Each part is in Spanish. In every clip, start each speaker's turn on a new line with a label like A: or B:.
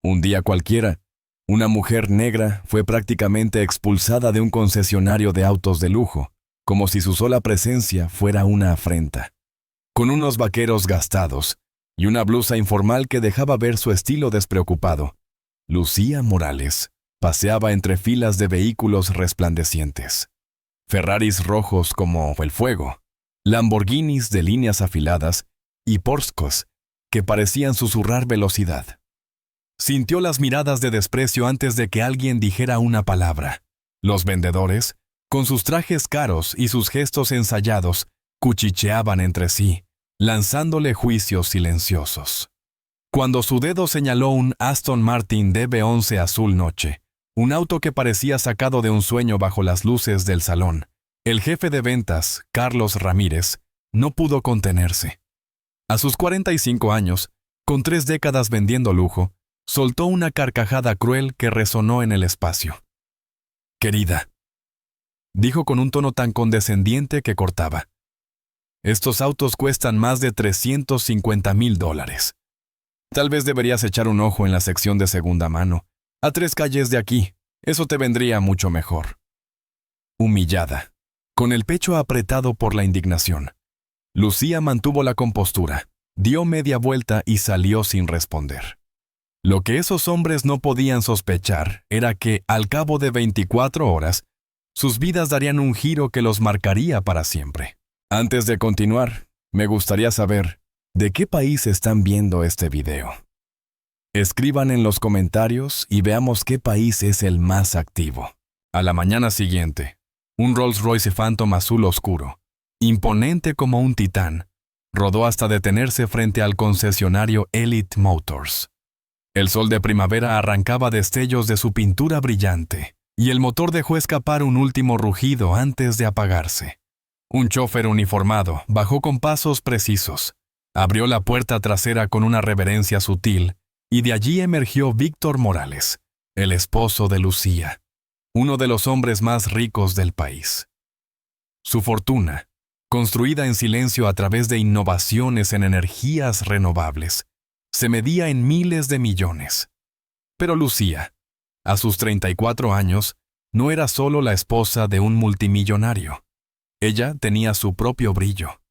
A: Un día cualquiera, una mujer negra fue prácticamente expulsada de un concesionario de autos de lujo, como si su sola presencia fuera una afrenta. Con unos vaqueros gastados y una blusa informal que dejaba ver su estilo despreocupado, Lucía Morales paseaba entre filas de vehículos resplandecientes. Ferraris rojos como el fuego, Lamborghinis de líneas afiladas y Porsches que parecían susurrar velocidad. Sintió las miradas de desprecio antes de que alguien dijera una palabra. Los vendedores, con sus trajes caros y sus gestos ensayados, cuchicheaban entre sí, lanzándole juicios silenciosos. Cuando su dedo señaló un Aston Martin DB11 azul noche, un auto que parecía sacado de un sueño bajo las luces del salón, el jefe de ventas, Carlos Ramírez, no pudo contenerse. A sus 45 años, con 3 décadas vendiendo lujo, soltó una carcajada cruel que resonó en el espacio. «Querida», dijo con un tono tan condescendiente que cortaba, «estos autos cuestan más de $350,000. Tal vez deberías echar un ojo en la sección de segunda mano, a 3 calles de aquí. Eso te vendría mucho mejor». Humillada, con el pecho apretado por la indignación, Lucía mantuvo la compostura, dio media vuelta y salió sin responder. Lo que esos hombres no podían sospechar era que, al cabo de 24 horas, sus vidas darían un giro que los marcaría para siempre. Antes de continuar, me gustaría saber, ¿de qué país están viendo este video? Escriban en los comentarios y veamos qué país es el más activo. A la mañana siguiente, un Rolls-Royce Phantom azul oscuro, imponente como un titán, rodó hasta detenerse frente al concesionario Elite Motors. El sol de primavera arrancaba destellos de su pintura brillante, y el motor dejó escapar un último rugido antes de apagarse. Un chofer uniformado bajó con pasos precisos, abrió la puerta trasera con una reverencia sutil, y de allí emergió Víctor Morales, el esposo de Lucía, uno de los hombres más ricos del país. Su fortuna, construida en silencio a través de innovaciones en energías renovables, se medía en miles de millones. Pero Lucía, a sus 34 años, no era solo la esposa de un multimillonario. Ella tenía su propio brillo.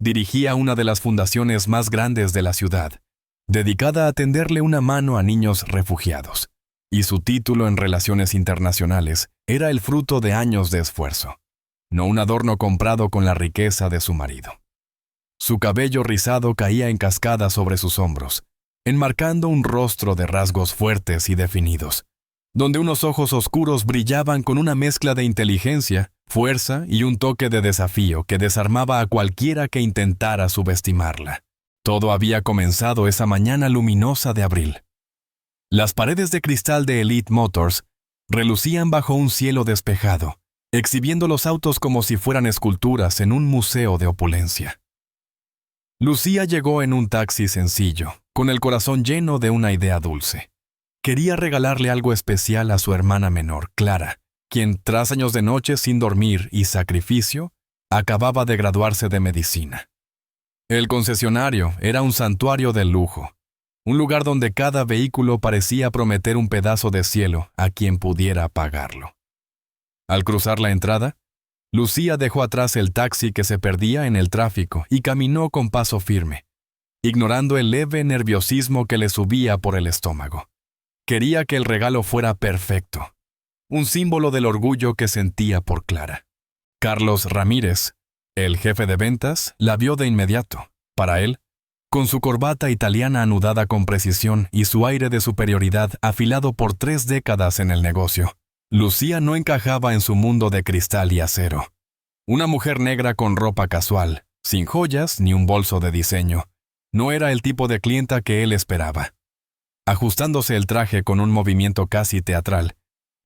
A: Dirigía una de las fundaciones más grandes de la ciudad, dedicada a tenderle una mano a niños refugiados, y su título en relaciones internacionales era el fruto de años de esfuerzo, no un adorno comprado con la riqueza de su marido. Su cabello rizado caía en cascada sobre sus hombros, enmarcando un rostro de rasgos fuertes y definidos, donde unos ojos oscuros brillaban con una mezcla de inteligencia, fuerza y un toque de desafío que desarmaba a cualquiera que intentara subestimarla. Todo había comenzado esa mañana luminosa de abril. Las paredes de cristal de Elite Motors relucían bajo un cielo despejado, exhibiendo los autos como si fueran esculturas en un museo de opulencia. Lucía llegó en un taxi sencillo, con el corazón lleno de una idea dulce. Quería regalarle algo especial a su hermana menor, Clara, quien, tras años de noches sin dormir y sacrificio, acababa de graduarse de medicina. El concesionario era un santuario del lujo, un lugar donde cada vehículo parecía prometer un pedazo de cielo a quien pudiera pagarlo. Al cruzar la entrada, Lucía dejó atrás el taxi que se perdía en el tráfico y caminó con paso firme, ignorando el leve nerviosismo que le subía por el estómago. Quería que el regalo fuera perfecto, un símbolo del orgullo que sentía por Clara. Carlos Ramírez, el jefe de ventas, la vio de inmediato. Para él, con su corbata italiana anudada con precisión y su aire de superioridad afilado por 3 décadas en el negocio, Lucía no encajaba en su mundo de cristal y acero. Una mujer negra con ropa casual, sin joyas ni un bolso de diseño, no era el tipo de clienta que él esperaba. Ajustándose el traje con un movimiento casi teatral,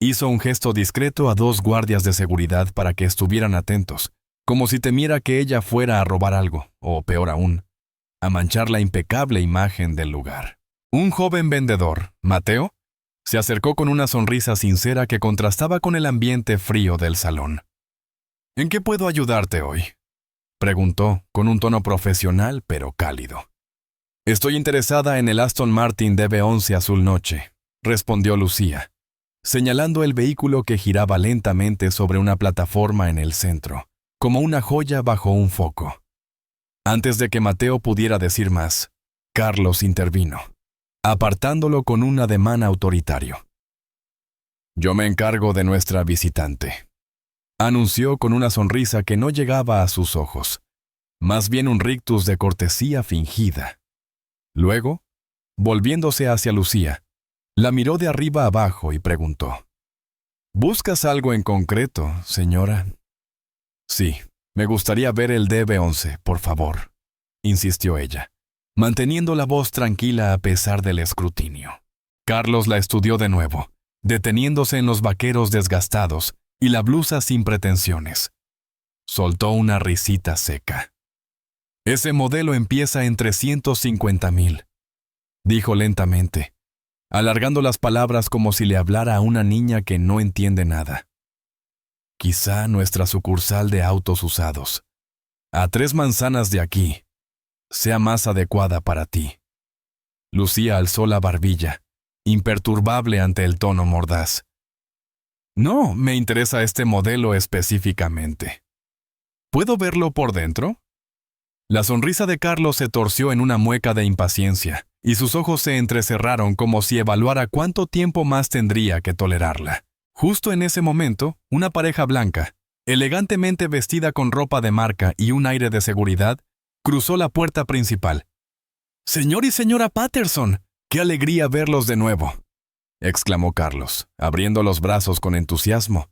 A: hizo un gesto discreto a 2 guardias de seguridad para que estuvieran atentos, como si temiera que ella fuera a robar algo, o peor aún, a manchar la impecable imagen del lugar. Un joven vendedor, Mateo, se acercó con una sonrisa sincera que contrastaba con el ambiente frío del salón. «¿En qué puedo ayudarte hoy?», preguntó con un tono profesional pero cálido. Estoy interesada en el Aston Martin DB11 azul noche, respondió Lucía, señalando el vehículo que giraba lentamente sobre una plataforma en el centro, como una joya bajo un foco. Antes de que Mateo pudiera decir más, Carlos intervino, apartándolo con un ademán autoritario. «Yo me encargo de nuestra visitante», anunció con una sonrisa que no llegaba a sus ojos, más bien un rictus de cortesía fingida. Luego, volviéndose hacia Lucía, la miró de arriba abajo y preguntó: «¿Buscas algo en concreto, señora?» «Sí, me gustaría ver el DB11, por favor», insistió ella, manteniendo la voz tranquila a pesar del escrutinio. Carlos la estudió de nuevo, deteniéndose en los vaqueros desgastados y la blusa sin pretensiones. Soltó una risita seca. «Ese modelo empieza en 350,000», dijo lentamente, alargando las palabras como si le hablara a una niña que no entiende nada. «Quizá nuestra sucursal de autos usados, a 3 manzanas de aquí, sea más adecuada para ti». Lucía alzó la barbilla, imperturbable ante el tono mordaz. «No, me interesa este modelo específicamente. ¿Puedo verlo por dentro?» La sonrisa de Carlos se torció en una mueca de impaciencia, y sus ojos se entrecerraron como si evaluara cuánto tiempo más tendría que tolerarla. Justo en ese momento, una pareja blanca, elegantemente vestida con ropa de marca y un aire de seguridad, cruzó la puerta principal. «Señor y señora Patterson, qué alegría verlos de nuevo», exclamó Carlos, abriendo los brazos con entusiasmo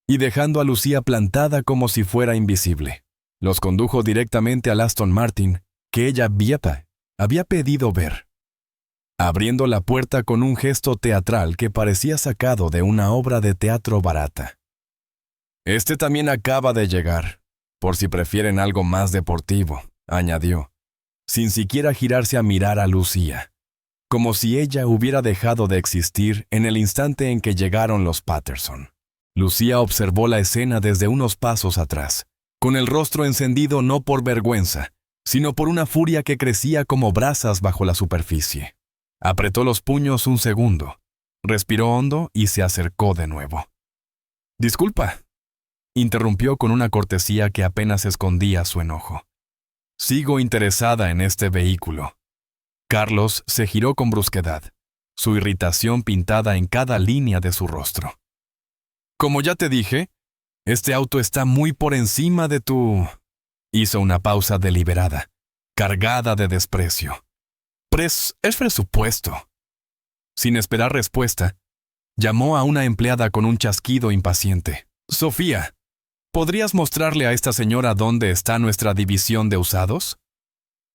A: y dejando a Lucía plantada como si fuera invisible. Los condujo directamente al Aston Martin que ella había pedido ver, abriendo la puerta con un gesto teatral que parecía sacado de una obra de teatro barata. «Este también acaba de llegar, por si prefieren algo más deportivo», añadió, sin siquiera girarse a mirar a Lucía, como si ella hubiera dejado de existir en el instante en que llegaron los Patterson. Lucía observó la escena desde unos pasos atrás, con el rostro encendido no por vergüenza, sino por una furia que crecía como brasas bajo la superficie. Apretó los puños un segundo, respiró hondo y se acercó de nuevo. «Disculpa», interrumpió con una cortesía que apenas escondía su enojo. «Sigo interesada en este vehículo». Carlos se giró con brusquedad, su irritación pintada en cada línea de su rostro. «Como ya te dije, este auto está muy por encima de tu...». Hizo una pausa deliberada, cargada de desprecio. «Es presupuesto». Sin esperar respuesta, llamó a una empleada con un chasquido impaciente. «Sofía, ¿podrías mostrarle a esta señora dónde está nuestra división de usados?»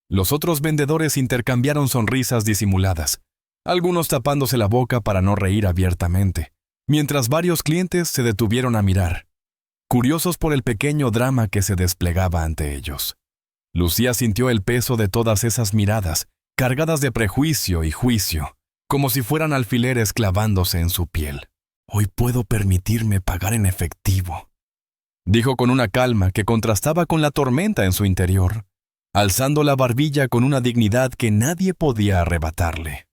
A: Los otros vendedores intercambiaron sonrisas disimuladas, algunos tapándose la boca para no reír abiertamente, mientras varios clientes se detuvieron a mirar, curiosos por el pequeño drama que se desplegaba ante ellos. Lucía sintió el peso de todas esas miradas, cargadas de prejuicio y juicio, como si fueran alfileres clavándose en su piel. «Hoy puedo permitirme pagar en efectivo», dijo con una calma que contrastaba con la tormenta en su interior, alzando la barbilla con una dignidad que nadie podía arrebatarle.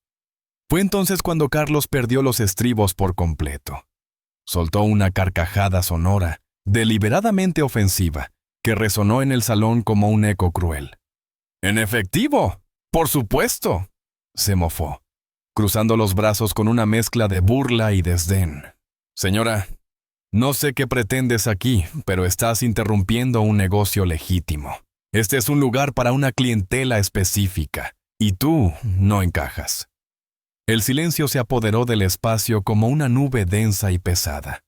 A: Fue entonces cuando Carlos perdió los estribos por completo. Soltó una carcajada sonora, deliberadamente ofensiva, que resonó en el salón como un eco cruel. «¿En efectivo? ¡Por supuesto!», se mofó, cruzando los brazos con una mezcla de burla y desdén. «Señora, no sé qué pretendes aquí, pero estás interrumpiendo un negocio legítimo. Este es un lugar para una clientela específica, y tú no encajas». El silencio se apoderó del espacio como una nube densa y pesada.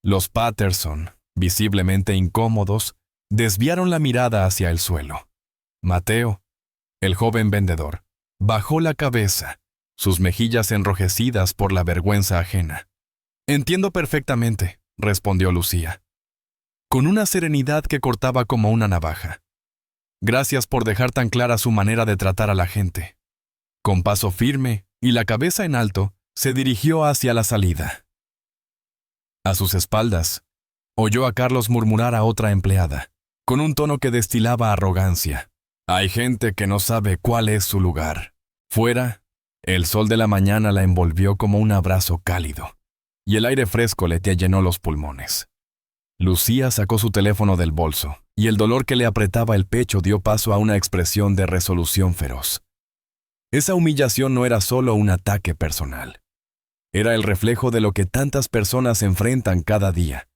A: Los Patterson, visiblemente incómodos, desviaron la mirada hacia el suelo. Mateo, el joven vendedor, bajó la cabeza, sus mejillas enrojecidas por la vergüenza ajena. «Entiendo perfectamente», respondió Lucía, con una serenidad que cortaba como una navaja. «Gracias por dejar tan clara su manera de tratar a la gente». Con paso firme y la cabeza en alto, se dirigió hacia la salida. A sus espaldas, oyó a Carlos murmurar a otra empleada, con un tono que destilaba arrogancia: Hay gente que no sabe cuál es su lugar. Fuera, el sol de la mañana la envolvió como un abrazo cálido, y el aire fresco le llenó los pulmones. Lucía sacó su teléfono del bolso, y el dolor que le apretaba el pecho dio paso a una expresión de resolución feroz. Esa humillación no era solo un ataque personal. Era el reflejo de lo que tantas personas enfrentan cada día.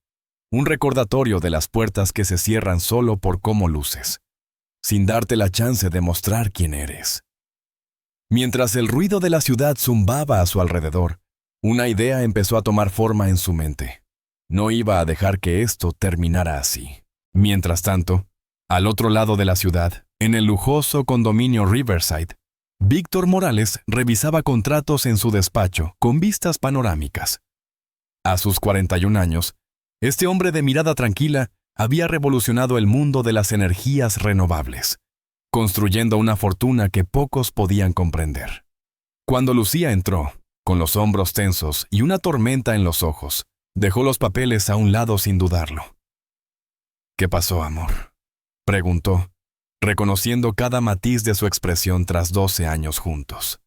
A: Un recordatorio de las puertas que se cierran solo por cómo luces, sin darte la chance de mostrar quién eres. Mientras el ruido de la ciudad zumbaba a su alrededor, una idea empezó a tomar forma en su mente. No iba a dejar que esto terminara así. Mientras tanto, al otro lado de la ciudad, en el lujoso condominio Riverside, Víctor Morales revisaba contratos en su despacho con vistas panorámicas. A sus 41 años, este hombre de mirada tranquila había revolucionado el mundo de las energías renovables, construyendo una fortuna que pocos podían comprender. Cuando Lucía entró, con los hombros tensos y una tormenta en los ojos, dejó los papeles a un lado sin dudarlo. «¿Qué pasó, amor?», preguntó, reconociendo cada matiz de su expresión tras 12 años juntos.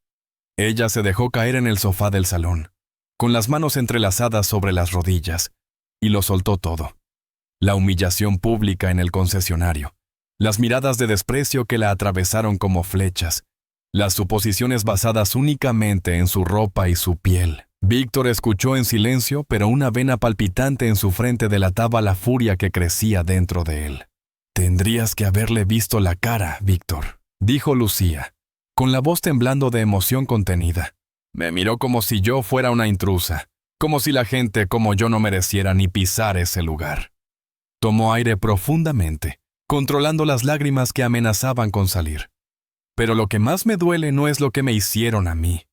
A: Ella se dejó caer en el sofá del salón, con las manos entrelazadas sobre las rodillas, y lo soltó todo. La humillación pública en el concesionario, las miradas de desprecio que la atravesaron como flechas, las suposiciones basadas únicamente en su ropa y su piel. Víctor escuchó en silencio, pero una vena palpitante en su frente delataba la furia que crecía dentro de él. «Tendrías que haberle visto la cara, Víctor», dijo Lucía, con la voz temblando de emoción contenida. «Me miró como si yo fuera una intrusa, como si la gente como yo no mereciera ni pisar ese lugar». Tomó aire profundamente, controlando las lágrimas que amenazaban con salir. «Pero lo que más me duele no es lo que me hicieron a mí.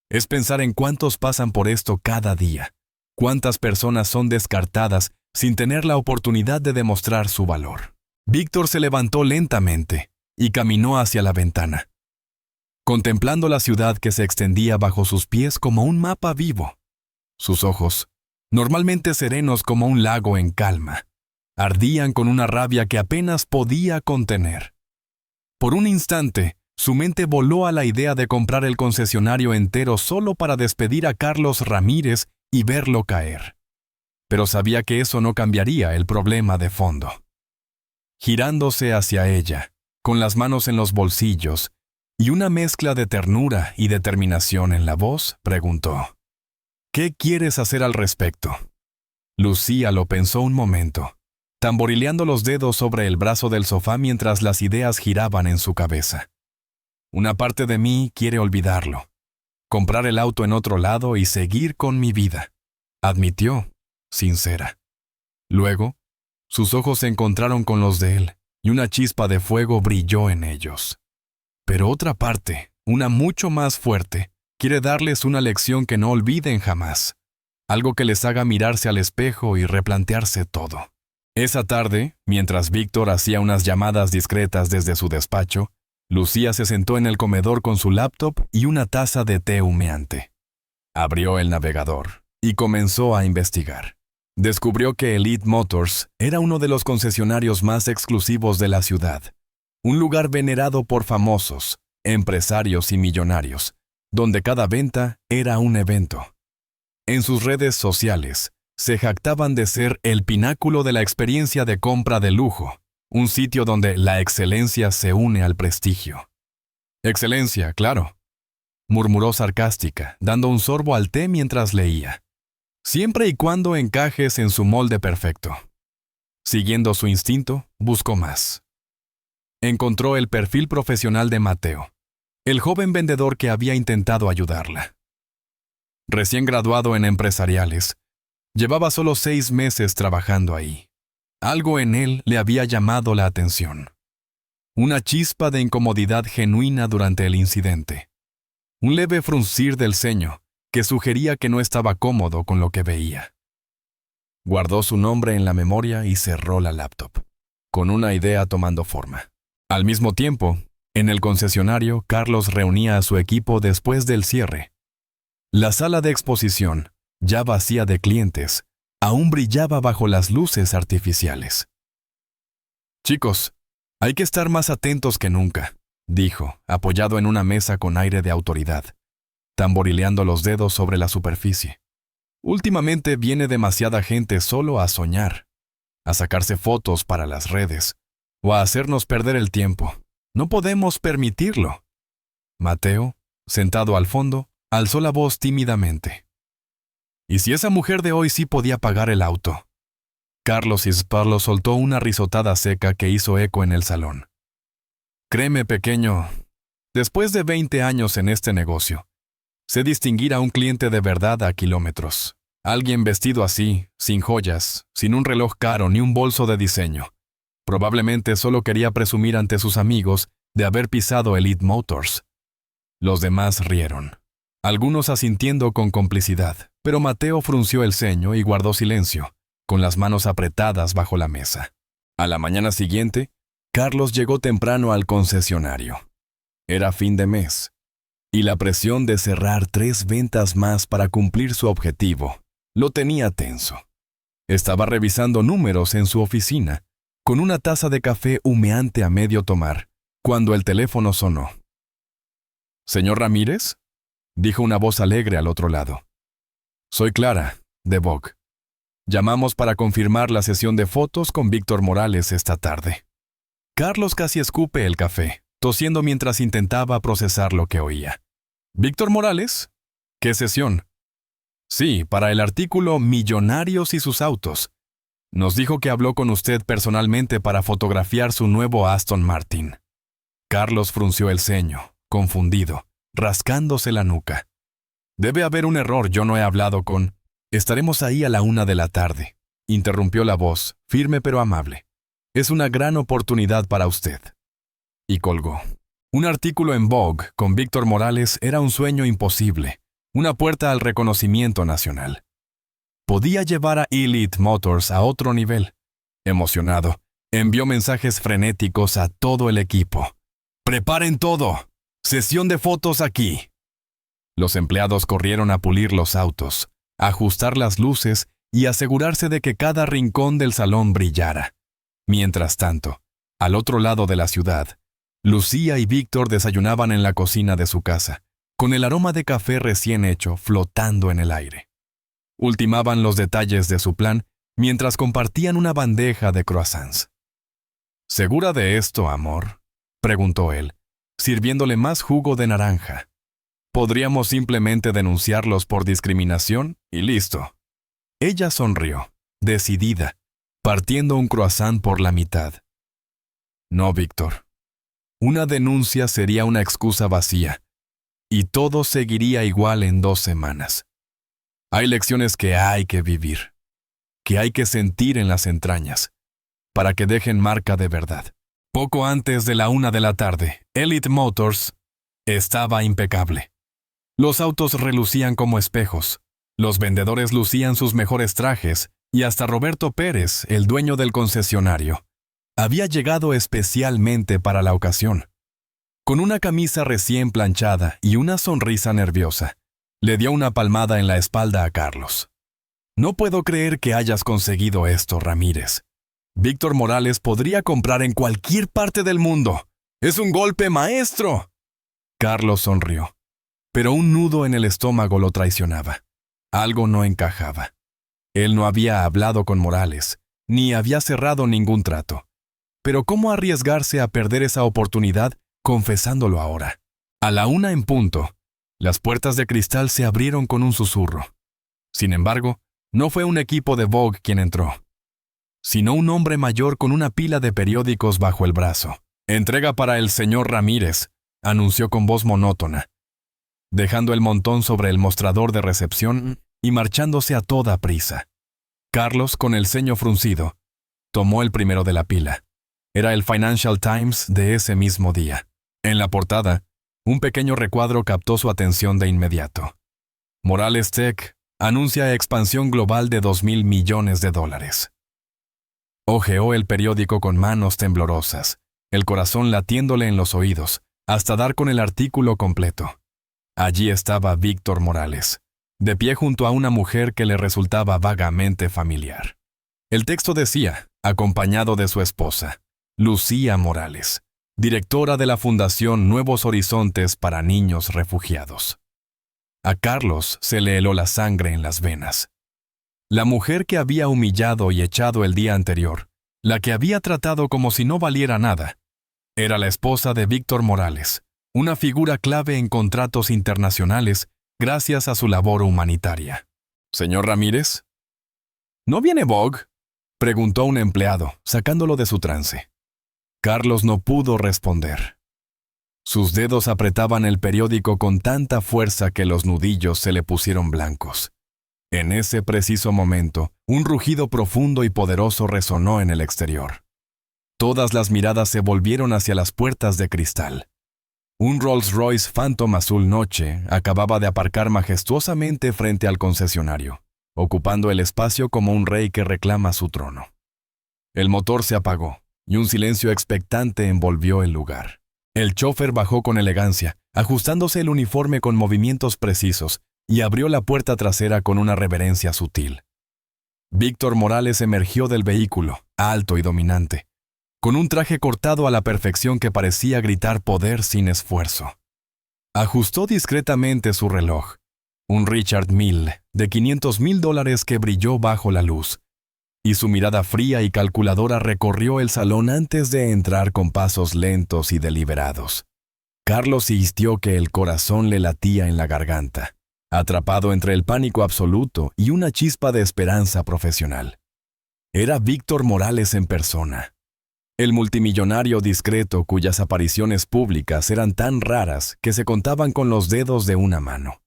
A: Es pensar en cuántos pasan por esto cada día. Cuántas personas son descartadas sin tener la oportunidad de demostrar su valor». Víctor se levantó lentamente y caminó hacia la ventana, contemplando la ciudad que se extendía bajo sus pies como un mapa vivo. Sus ojos, normalmente serenos como un lago en calma, ardían con una rabia que apenas podía contener. Por un instante, su mente voló a la idea de comprar el concesionario entero solo para despedir a Carlos Ramírez y verlo caer. Pero sabía que eso no cambiaría el problema de fondo. Girándose hacia ella, con las manos en los bolsillos y una mezcla de ternura y determinación en la voz, preguntó: «¿Qué quieres hacer al respecto?». Lucía lo pensó un momento, tamborileando los dedos sobre el brazo del sofá mientras las ideas giraban en su cabeza. «Una parte de mí quiere olvidarlo, comprar el auto en otro lado y seguir con mi vida», admitió, sincera. Luego, sus ojos se encontraron con los de él, y una chispa de fuego brilló en ellos. Pero otra parte, una mucho más fuerte, quiere darles una lección que no olviden jamás, algo que les haga mirarse al espejo y replantearse todo. Esa tarde, mientras Víctor hacía unas llamadas discretas desde su despacho, Lucía se sentó en el comedor con su laptop y una taza de té humeante. Abrió el navegador y comenzó a investigar. Descubrió que Elite Motors era uno de los concesionarios más exclusivos de la ciudad, un lugar venerado por famosos, empresarios y millonarios, donde cada venta era un evento. En sus redes sociales, se jactaban de ser el pináculo de la experiencia de compra de lujo, un sitio donde la excelencia se une al prestigio. «Excelencia, claro», murmuró sarcástica, dando un sorbo al té mientras leía. «Siempre y cuando encajes en su molde perfecto». Siguiendo su instinto, buscó más. Encontró el perfil profesional de Mateo, el joven vendedor que había intentado ayudarla. Recién graduado en empresariales, llevaba solo 6 meses trabajando ahí. Algo en él le había llamado la atención. Una chispa de incomodidad genuina durante el incidente. Un leve fruncir del ceño que sugería que no estaba cómodo con lo que veía. Guardó su nombre en la memoria y cerró la laptop, con una idea tomando forma. Al mismo tiempo, en el concesionario, Carlos reunía a su equipo después del cierre. La sala de exposición, ya vacía de clientes, aún brillaba bajo las luces artificiales. «Chicos, Hay que estar más atentos que nunca, dijo, apoyado en una mesa con aire de autoridad, tamborileando los dedos sobre la superficie. Últimamente viene demasiada gente solo a soñar, a sacarse fotos para las redes, o a hacernos perder el tiempo. No podemos permitirlo. Mateo, sentado al fondo, alzó la voz tímidamente. ¿Y si esa mujer de hoy sí podía pagar el auto? Carlos Isparlo soltó una risotada seca que hizo eco en el salón. Créeme, pequeño, después de 20 años en este negocio, sé distinguir a un cliente de verdad a kilómetros. Alguien vestido así, sin joyas, sin un reloj caro ni un bolso de diseño. Probablemente solo quería presumir ante sus amigos de haber pisado Elite Motors. Los demás rieron, algunos asintiendo con complicidad, pero Mateo frunció el ceño y guardó silencio, con las manos apretadas bajo la mesa. A la mañana siguiente, Carlos llegó temprano al concesionario. Era fin de mes, y la presión de cerrar 3 ventas más para cumplir su objetivo lo tenía tenso. Estaba revisando números en su oficina, con una taza de café humeante a medio tomar, cuando el teléfono sonó. «¿Señor Ramírez?», dijo una voz alegre al otro lado. «Soy Clara, de Vogue. Llamamos para confirmar la sesión de fotos con Víctor Morales esta tarde». Carlos casi escupe el café, tosiendo mientras intentaba procesar lo que oía. «¿Víctor Morales? ¿Qué sesión?» «Sí, para el artículo Millonarios y sus autos. Nos dijo que habló con usted personalmente para fotografiar su nuevo Aston Martin». Carlos frunció el ceño, confundido, rascándose la nuca. «Debe haber un error, yo no he hablado con...» «Estaremos ahí a la 1 de la tarde», interrumpió la voz, firme pero amable. «Es una gran oportunidad para usted». Y colgó. Un artículo en Vogue con Víctor Morales era un sueño imposible, una puerta al reconocimiento nacional. Podía llevar a Elite Motors a otro nivel. Emocionado, envió mensajes frenéticos a todo el equipo. «¡Preparen todo! ¡Sesión de fotos aquí!». Los empleados corrieron a pulir los autos, a ajustar las luces y asegurarse de que cada rincón del salón brillara. Mientras tanto, al otro lado de la ciudad, Lucía y Víctor desayunaban en la cocina de su casa, con el aroma de café recién hecho flotando en el aire. Ultimaban los detalles de su plan mientras compartían una bandeja de croissants. «¿Segura de esto, amor?», preguntó él, sirviéndole más jugo de naranja. «Podríamos simplemente denunciarlos por discriminación y listo». Ella sonrió, decidida, partiendo un croissant por la mitad. «No, Víctor. Una denuncia sería una excusa vacía, y todo seguiría igual en 2 semanas. Hay lecciones que hay que vivir, que hay que sentir en las entrañas, para que dejen marca de verdad». Poco antes de la 1 de la tarde, Elite Motors estaba impecable. Los autos relucían como espejos, los vendedores lucían sus mejores trajes, y hasta Roberto Pérez, el dueño del concesionario, había llegado especialmente para la ocasión. Con una camisa recién planchada y una sonrisa nerviosa, le dio una palmada en la espalda a Carlos. «No puedo creer que hayas conseguido esto, Ramírez. Víctor Morales podría comprar en cualquier parte del mundo. ¡Es un golpe maestro!». Carlos sonrió, pero un nudo en el estómago lo traicionaba. Algo no encajaba. Él no había hablado con Morales, ni había cerrado ningún trato. Pero ¿cómo arriesgarse a perder esa oportunidad confesándolo ahora? A la 1 en punto, las puertas de cristal se abrieron con un susurro. Sin embargo, no fue un equipo de Vogue quien entró, sino un hombre mayor con una pila de periódicos bajo el brazo. «Entrega para el señor Ramírez», anunció con voz monótona, dejando el montón sobre el mostrador de recepción y marchándose a toda prisa. Carlos, con el ceño fruncido, tomó el primero de la pila. Era el Financial Times de ese mismo día. En la portada, un pequeño recuadro captó su atención de inmediato. «Morales Tech anuncia expansión global de $2,000 millones. Hojeó el periódico con manos temblorosas, el corazón latiéndole en los oídos, hasta dar con el artículo completo. Allí estaba Víctor Morales, de pie junto a una mujer que le resultaba vagamente familiar. El texto decía, acompañado de su esposa, Lucía Morales, directora de la Fundación Nuevos Horizontes para Niños Refugiados. A Carlos se le heló la sangre en las venas. La mujer que había humillado y echado el día anterior, la que había tratado como si no valiera nada, era la esposa de Víctor Morales, una figura clave en contratos internacionales gracias a su labor humanitaria. ¿Señor Ramírez? ¿No viene Bog?, preguntó un empleado, sacándolo de su trance. Carlos no pudo responder. Sus dedos apretaban el periódico con tanta fuerza que los nudillos se le pusieron blancos. En ese preciso momento, un rugido profundo y poderoso resonó en el exterior. Todas las miradas se volvieron hacia las puertas de cristal. Un Rolls-Royce Phantom azul noche acababa de aparcar majestuosamente frente al concesionario, ocupando el espacio como un rey que reclama su trono. El motor se apagó, y un silencio expectante envolvió el lugar. El chófer bajó con elegancia, ajustándose el uniforme con movimientos precisos, y abrió la puerta trasera con una reverencia sutil. Víctor Morales emergió del vehículo, alto y dominante, con un traje cortado a la perfección que parecía gritar poder sin esfuerzo. Ajustó discretamente su reloj, un Richard Mille de $500,000 que brilló bajo la luz, y su mirada fría y calculadora recorrió el salón antes de entrar con pasos lentos y deliberados. Carlos sintió que el corazón le latía en la garganta, atrapado entre el pánico absoluto y una chispa de esperanza profesional. Era Víctor Morales en persona, el multimillonario discreto cuyas apariciones públicas eran tan raras que se contaban con los dedos de una mano.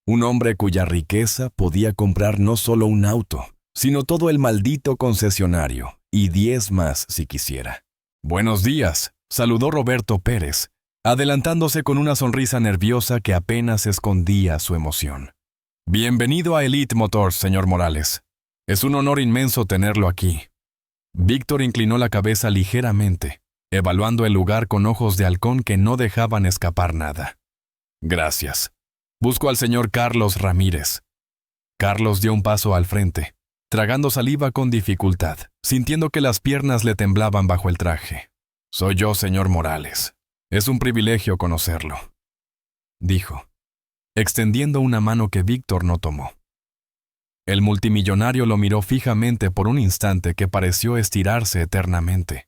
A: Un hombre cuya riqueza podía comprar no solo un auto, sino todo el maldito concesionario, y 10 más si quisiera. «Buenos días», saludó Roberto Pérez, adelantándose con una sonrisa nerviosa que apenas escondía su emoción. «Bienvenido a Elite Motors, señor Morales. Es un honor inmenso tenerlo aquí». Víctor inclinó la cabeza ligeramente, evaluando el lugar con ojos de halcón que no dejaban escapar nada. «Gracias. Busco al señor Carlos Ramírez». Carlos dio un paso al frente, tragando saliva con dificultad, sintiendo que las piernas le temblaban bajo el traje. «Soy yo, señor Morales. Es un privilegio conocerlo», dijo, extendiendo una mano que Víctor no tomó. El multimillonario lo miró fijamente por un instante que pareció estirarse eternamente.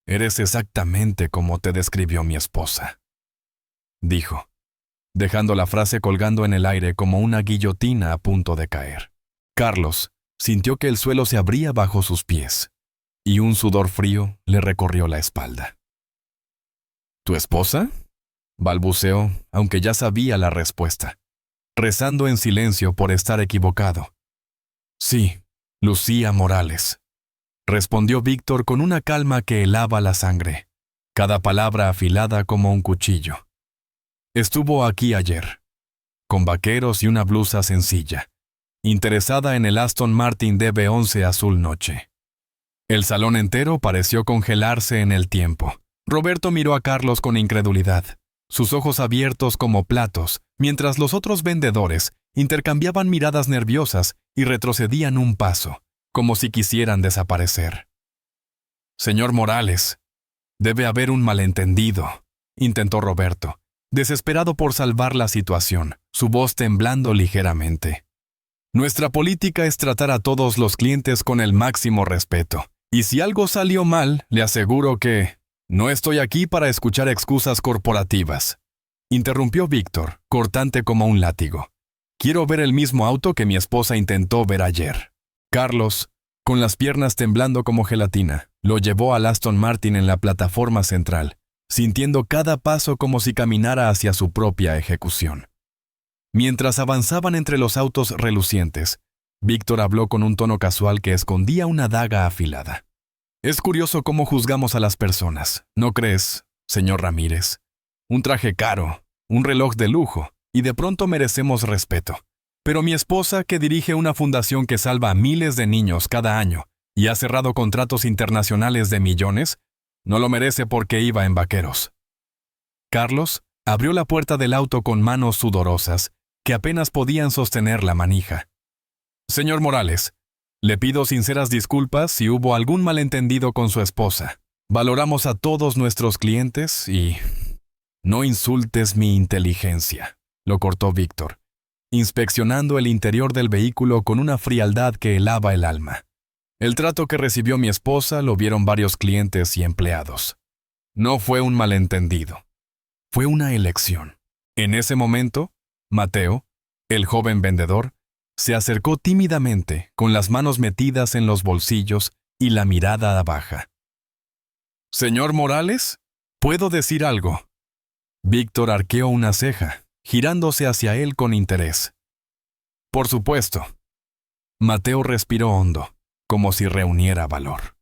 A: «Eres exactamente como te describió mi esposa», dijo, dejando la frase colgando en el aire como una guillotina a punto de caer. Carlos sintió que el suelo se abría bajo sus pies, y un sudor frío le recorrió la espalda. «¿Tu esposa?», balbuceó, aunque ya sabía la respuesta, rezando en silencio por estar equivocado. «Sí, Lucía Morales», respondió Víctor con una calma que helaba la sangre, cada palabra afilada como un cuchillo. «Estuvo aquí ayer, con vaqueros y una blusa sencilla, interesada en el Aston Martin DB11 azul noche». El salón entero pareció congelarse en el tiempo. Roberto miró a Carlos con incredulidad, sus ojos abiertos como platos, mientras los otros vendedores intercambiaban miradas nerviosas y retrocedían un paso, como si quisieran desaparecer. «Señor Morales, debe haber un malentendido», intentó Roberto, desesperado por salvar la situación, su voz temblando ligeramente. «Nuestra política es tratar a todos los clientes con el máximo respeto, y si algo salió mal, le aseguro que no estoy aquí para escuchar excusas corporativas», interrumpió Víctor, cortante como un látigo. «Quiero ver el mismo auto que mi esposa intentó ver ayer». Carlos, con las piernas temblando como gelatina, lo llevó al Aston Martin en la plataforma central, sintiendo cada paso como si caminara hacia su propia ejecución. Mientras avanzaban entre los autos relucientes, Víctor habló con un tono casual que escondía una daga afilada. «Es curioso cómo juzgamos a las personas, ¿no crees, señor Ramírez? Un traje caro, un reloj de lujo, y de pronto merecemos respeto. Pero mi esposa, que dirige una fundación que salva a miles de niños cada año y ha cerrado contratos internacionales de millones, no lo merece porque iba en vaqueros». Carlos abrió la puerta del auto con manos sudorosas que apenas podían sostener la manija. «Señor Morales, le pido sinceras disculpas si hubo algún malentendido con su esposa», Valoramos a todos nuestros clientes y... No insultes mi inteligencia, lo cortó Víctor, inspeccionando el interior del vehículo con una frialdad que helaba el alma. El trato que recibió mi esposa lo vieron varios clientes y empleados. No fue un malentendido. Fue una elección. En ese momento, Mateo, el joven vendedor, se acercó tímidamente, con las manos metidas en los bolsillos y la mirada baja. «Señor Morales, ¿puedo decir algo?» Víctor arqueó una ceja, girándose hacia él con interés. «Por supuesto». Mateo respiró hondo, como si reuniera valor.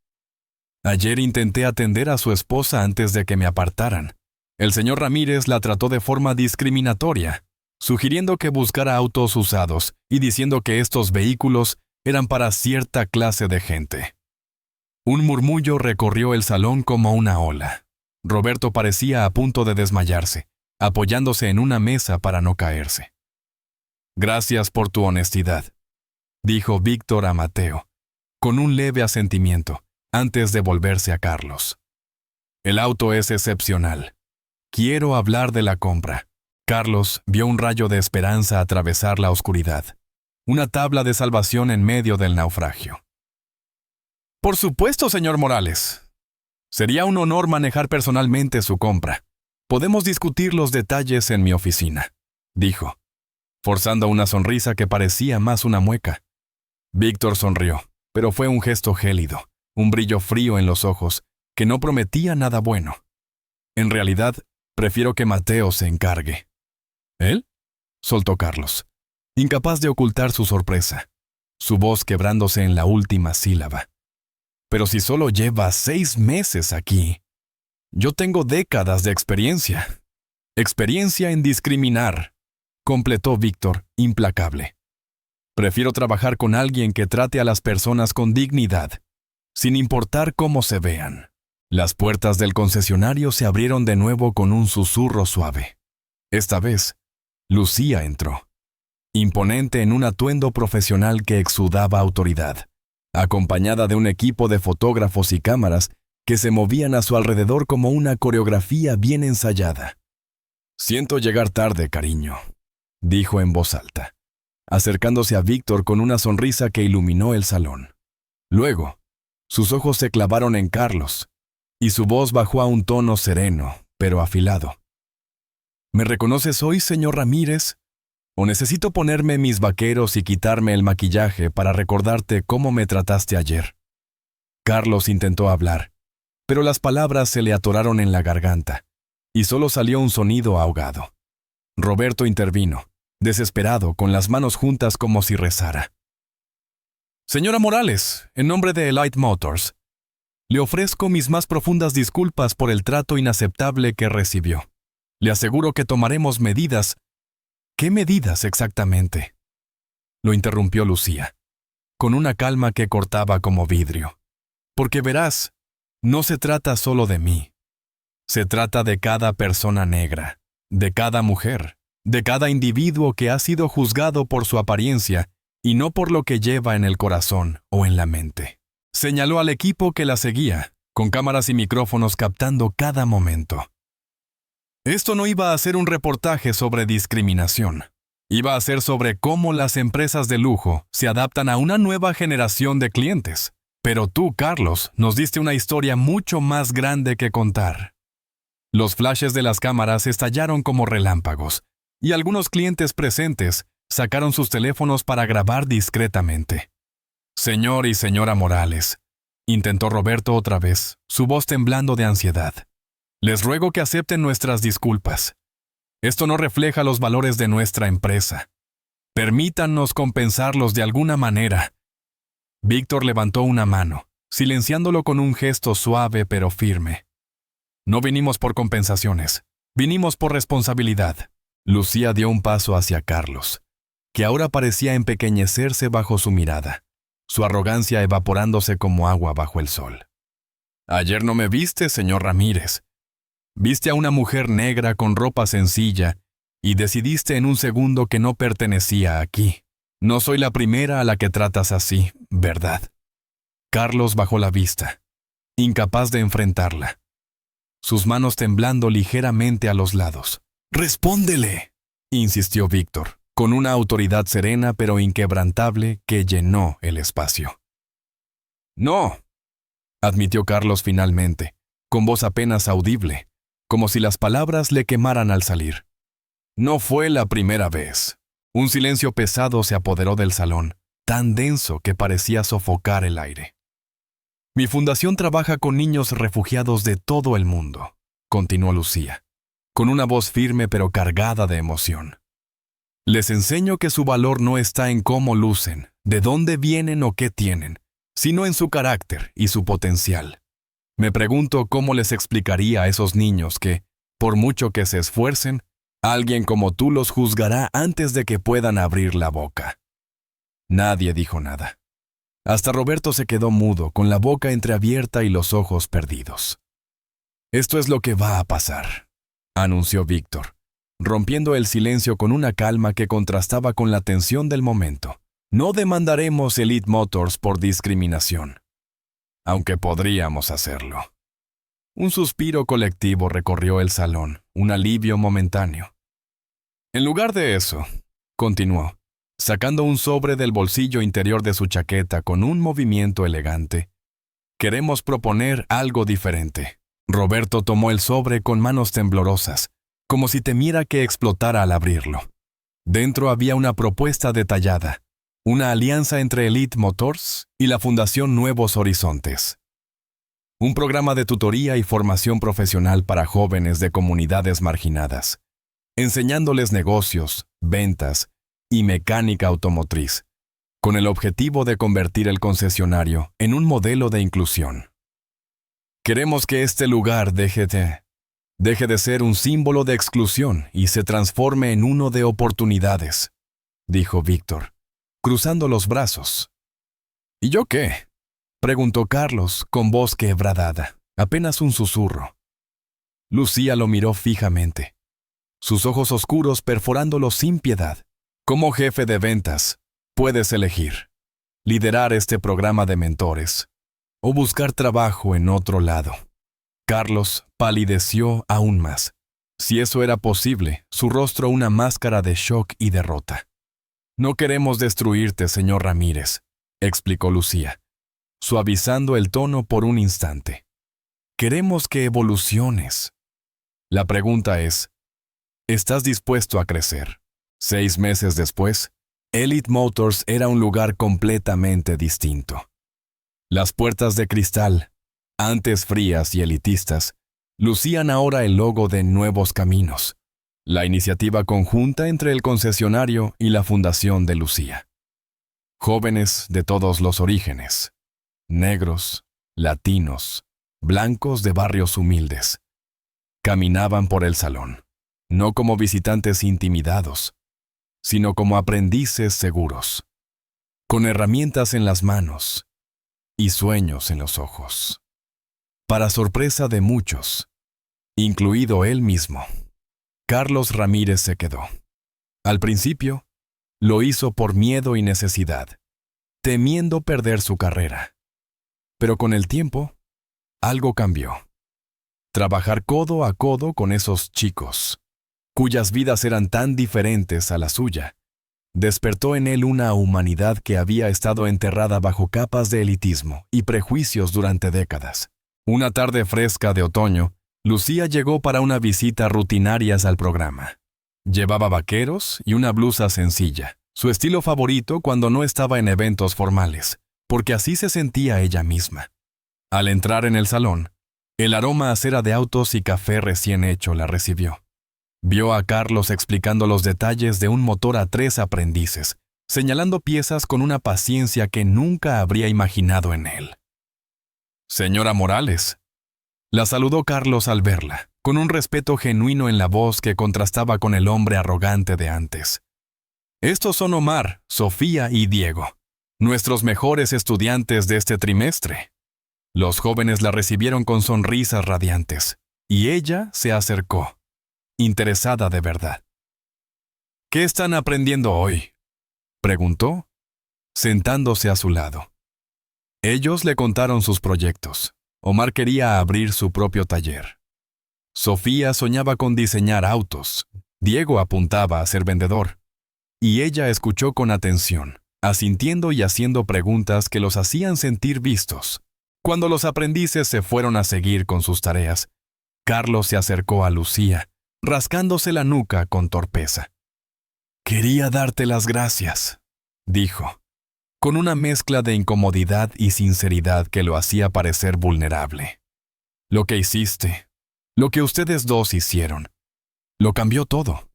A: «Ayer intenté atender a su esposa antes de que me apartaran. El señor Ramírez la trató de forma discriminatoria, sugiriendo que buscara autos usados y diciendo que estos vehículos eran para cierta clase de gente». Un murmullo recorrió el salón como una ola. Roberto parecía a punto de desmayarse, apoyándose en una mesa para no caerse. «Gracias por tu honestidad», dijo Víctor a Mateo, con un leve asentimiento, antes de volverse a Carlos. «El auto es excepcional. Quiero hablar de la compra». Carlos vio un rayo de esperanza atravesar la oscuridad, una tabla de salvación en medio del naufragio. «Por supuesto, señor Morales. Sería un honor manejar personalmente su compra. Podemos discutir los detalles en mi oficina», dijo, forzando una sonrisa que parecía más una mueca. Víctor sonrió, pero fue un gesto gélido, un brillo frío en los ojos, que no prometía nada bueno. «En realidad, prefiero que Mateo se encargue». «¿Él?», soltó Carlos, incapaz de ocultar su sorpresa, su voz quebrándose en la última sílaba. «Pero si solo lleva 6 meses aquí. Yo tengo décadas de experiencia. Experiencia en discriminar», completó Víctor, implacable. «Prefiero trabajar con alguien que trate a las personas con dignidad, sin importar cómo se vean». Las puertas del concesionario se abrieron de nuevo con un susurro suave. Esta vez, Lucía entró, imponente en un atuendo profesional que exudaba autoridad, acompañada de un equipo de fotógrafos y cámaras que se movían a su alrededor como una coreografía bien ensayada. «Siento llegar tarde, cariño», dijo en voz alta, acercándose a Víctor con una sonrisa que iluminó el salón. Luego, sus ojos se clavaron en Carlos, y su voz bajó a un tono sereno, pero afilado. «¿Me reconoces hoy, señor Ramírez? ¿O necesito ponerme mis vaqueros y quitarme el maquillaje para recordarte cómo me trataste ayer?» Carlos intentó hablar, pero las palabras se le atoraron en la garganta, y solo salió un sonido ahogado. Roberto intervino, desesperado, con las manos juntas como si rezara. «Señora Morales, en nombre de Elite Motors, le ofrezco mis más profundas disculpas por el trato inaceptable que recibió. Le aseguro que tomaremos medidas». «¿Qué medidas exactamente?», lo interrumpió Lucía, con una calma que cortaba como vidrio. «Porque verás, no se trata solo de mí. Se trata de cada persona negra, de cada mujer, de cada individuo que ha sido juzgado por su apariencia y no por lo que lleva en el corazón o en la mente». Señaló al equipo que la seguía, con cámaras y micrófonos captando cada momento. Esto no iba a ser un reportaje sobre discriminación. Iba a ser sobre cómo las empresas de lujo se adaptan a una nueva generación de clientes. Pero tú, Carlos, nos diste una historia mucho más grande que contar. Los flashes de las cámaras estallaron como relámpagos, y algunos clientes presentes sacaron sus teléfonos para grabar discretamente. «Señor y señora Morales», intentó Roberto otra vez, su voz temblando de ansiedad. «Les ruego que acepten nuestras disculpas. Esto no refleja los valores de nuestra empresa. Permítannos compensarlos de alguna manera». Víctor levantó una mano, silenciándolo con un gesto suave pero firme. «No vinimos por compensaciones, vinimos por responsabilidad». Lucía dio un paso hacia Carlos, que ahora parecía empequeñecerse bajo su mirada, su arrogancia evaporándose como agua bajo el sol. «Ayer no me viste, señor Ramírez. Viste a una mujer negra con ropa sencilla y decidiste en un segundo que no pertenecía aquí. No soy la primera a la que tratas así, ¿verdad?» Carlos bajó la vista, incapaz de enfrentarla. Sus manos temblando ligeramente a los lados. «¡Respóndele!», insistió Víctor, con una autoridad serena pero inquebrantable que llenó el espacio. «No», admitió Carlos finalmente, con voz apenas audible, como si las palabras le quemaran al salir. No fue la primera vez. Un silencio pesado se apoderó del salón, tan denso que parecía sofocar el aire. «Mi fundación trabaja con niños refugiados de todo el mundo», continuó Lucía, con una voz firme pero cargada de emoción. «Les enseño que su valor no está en cómo lucen, de dónde vienen o qué tienen, sino en su carácter y su potencial. Me pregunto cómo les explicaría a esos niños que, por mucho que se esfuercen, alguien como tú los juzgará antes de que puedan abrir la boca». Nadie dijo nada. Hasta Roberto se quedó mudo, con la boca entreabierta y los ojos perdidos. «Esto es lo que va a pasar», anunció Víctor, rompiendo el silencio con una calma que contrastaba con la tensión del momento. «No demandaremos Elite Motors por discriminación, aunque podríamos hacerlo». Un suspiro colectivo recorrió el salón, un alivio momentáneo. «En lugar de eso», continuó, sacando un sobre del bolsillo interior de su chaqueta con un movimiento elegante, «queremos proponer algo diferente». Roberto tomó el sobre con manos temblorosas, como si temiera que explotara al abrirlo. Dentro había una propuesta detallada, una alianza entre Elite Motors y la Fundación Nuevos Horizontes. Un programa de tutoría y formación profesional para jóvenes de comunidades marginadas, enseñándoles negocios, ventas y mecánica automotriz, con el objetivo de convertir el concesionario en un modelo de inclusión. «Queremos que este lugar deje de ser un símbolo de exclusión y se transforme en uno de oportunidades», dijo Víctor, cruzando los brazos. «¿Y yo qué?», preguntó Carlos con voz quebrada, apenas un susurro. Lucía lo miró fijamente, sus ojos oscuros perforándolos sin piedad. «Como jefe de ventas, puedes elegir liderar este programa de mentores o buscar trabajo en otro lado». Carlos palideció aún más. Si eso era posible, su rostro una máscara de shock y derrota. «No queremos destruirte, señor Ramírez», explicó Lucía, suavizando el tono por un instante. «Queremos que evoluciones. La pregunta es, ¿estás dispuesto a crecer?». 6 meses después, Elite Motors era un lugar completamente distinto. Las puertas de cristal, antes frías y elitistas, lucían ahora el logo de Nuevos Caminos, la iniciativa conjunta entre el concesionario y la Fundación de Lucía. Jóvenes de todos los orígenes, negros, latinos, blancos de barrios humildes, caminaban por el salón, no como visitantes intimidados, sino como aprendices seguros, con herramientas en las manos y sueños en los ojos. Para sorpresa de muchos, incluido él mismo, Carlos Ramírez se quedó. Al principio, lo hizo por miedo y necesidad, temiendo perder su carrera. Pero con el tiempo, algo cambió. Trabajar codo a codo con esos chicos, cuyas vidas eran tan diferentes a la suya, despertó en él una humanidad que había estado enterrada bajo capas de elitismo y prejuicios durante décadas. Una tarde fresca de otoño, Lucía llegó para una visita rutinaria al programa. Llevaba vaqueros y una blusa sencilla, su estilo favorito cuando no estaba en eventos formales, porque así se sentía ella misma. Al entrar en el salón, el aroma a cera de autos y café recién hecho la recibió. Vio a Carlos explicando los detalles de un motor a 3 aprendices, señalando piezas con una paciencia que nunca habría imaginado en él. «Señora Morales», la saludó Carlos al verla, con un respeto genuino en la voz que contrastaba con el hombre arrogante de antes. «Estos son Omar, Sofía y Diego, nuestros mejores estudiantes de este trimestre». Los jóvenes la recibieron con sonrisas radiantes, y ella se acercó, interesada de verdad. «¿Qué están aprendiendo hoy?», preguntó, sentándose a su lado. Ellos le contaron sus proyectos, Omar quería abrir su propio taller. Sofía soñaba con diseñar autos. Diego apuntaba a ser vendedor. Y ella escuchó con atención, asintiendo y haciendo preguntas que los hacían sentir vistos. Cuando los aprendices se fueron a seguir con sus tareas, Carlos se acercó a Lucía, rascándose la nuca con torpeza. «Quería darte las gracias», dijo, con una mezcla de incomodidad y sinceridad que lo hacía parecer vulnerable. «Lo que hiciste, lo que ustedes dos hicieron, lo cambió todo».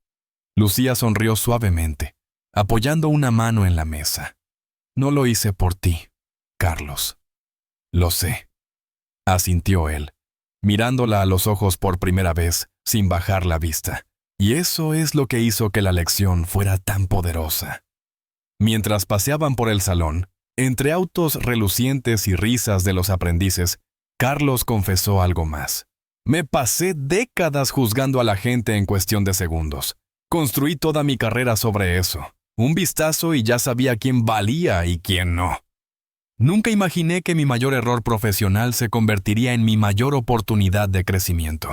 A: Lucía sonrió suavemente, apoyando una mano en la mesa. «No lo hice por ti, Carlos». «Lo sé», asintió él, mirándola a los ojos por primera vez, sin bajar la vista. Y eso es lo que hizo que la lección fuera tan poderosa. Mientras paseaban por el salón, entre autos relucientes y risas de los aprendices, Carlos confesó algo más. «Me pasé décadas juzgando a la gente en cuestión de segundos. Construí toda mi carrera sobre eso. Un vistazo y ya sabía quién valía y quién no. Nunca imaginé que mi mayor error profesional se convertiría en mi mayor oportunidad de crecimiento».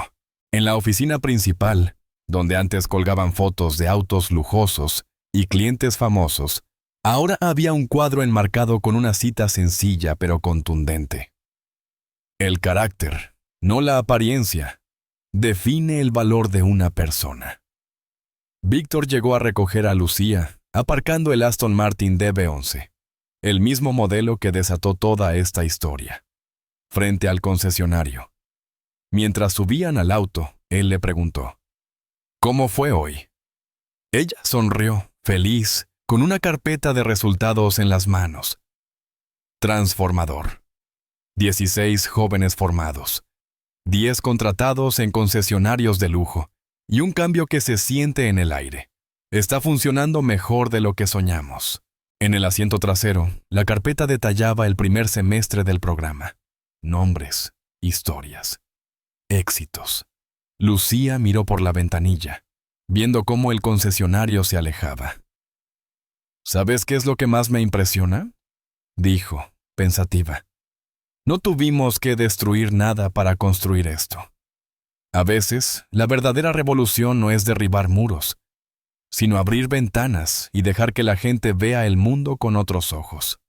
A: En la oficina principal, donde antes colgaban fotos de autos lujosos y clientes famosos, ahora había un cuadro enmarcado con una cita sencilla pero contundente. «El carácter, no la apariencia, define el valor de una persona». Víctor llegó a recoger a Lucía, aparcando el Aston Martin DB11, el mismo modelo que desató toda esta historia, frente al concesionario. Mientras subían al auto, él le preguntó: «¿Cómo fue hoy?». Ella sonrió, feliz, con una carpeta de resultados en las manos. Transformador. 16 jóvenes formados, 10 contratados en concesionarios de lujo, y un cambio que se siente en el aire. Está funcionando mejor de lo que soñamos. En el asiento trasero, la carpeta detallaba el primer semestre del programa. Nombres, historias, éxitos. Lucía miró por la ventanilla, viendo cómo el concesionario se alejaba. «¿Sabes qué es lo que más me impresiona?», dijo, pensativa. «No tuvimos que destruir nada para construir esto. A veces, la verdadera revolución no es derribar muros, sino abrir ventanas y dejar que la gente vea el mundo con otros ojos».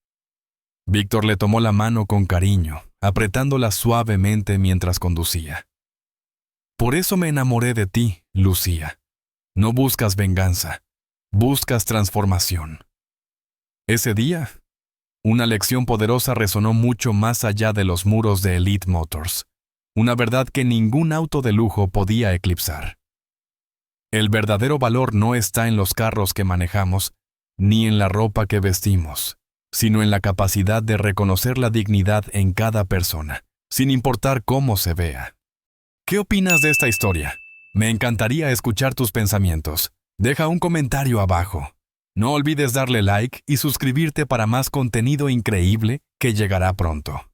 A: Víctor le tomó la mano con cariño, apretándola suavemente mientras conducía. «Por eso me enamoré de ti, Lucía. No buscas venganza, buscas transformación». Ese día, una lección poderosa resonó mucho más allá de los muros de Elite Motors, una verdad que ningún auto de lujo podía eclipsar. El verdadero valor no está en los carros que manejamos, ni en la ropa que vestimos, sino en la capacidad de reconocer la dignidad en cada persona, sin importar cómo se vea. ¿Qué opinas de esta historia? Me encantaría escuchar tus pensamientos. Deja un comentario abajo. No olvides darle like y suscribirte para más contenido increíble que llegará pronto.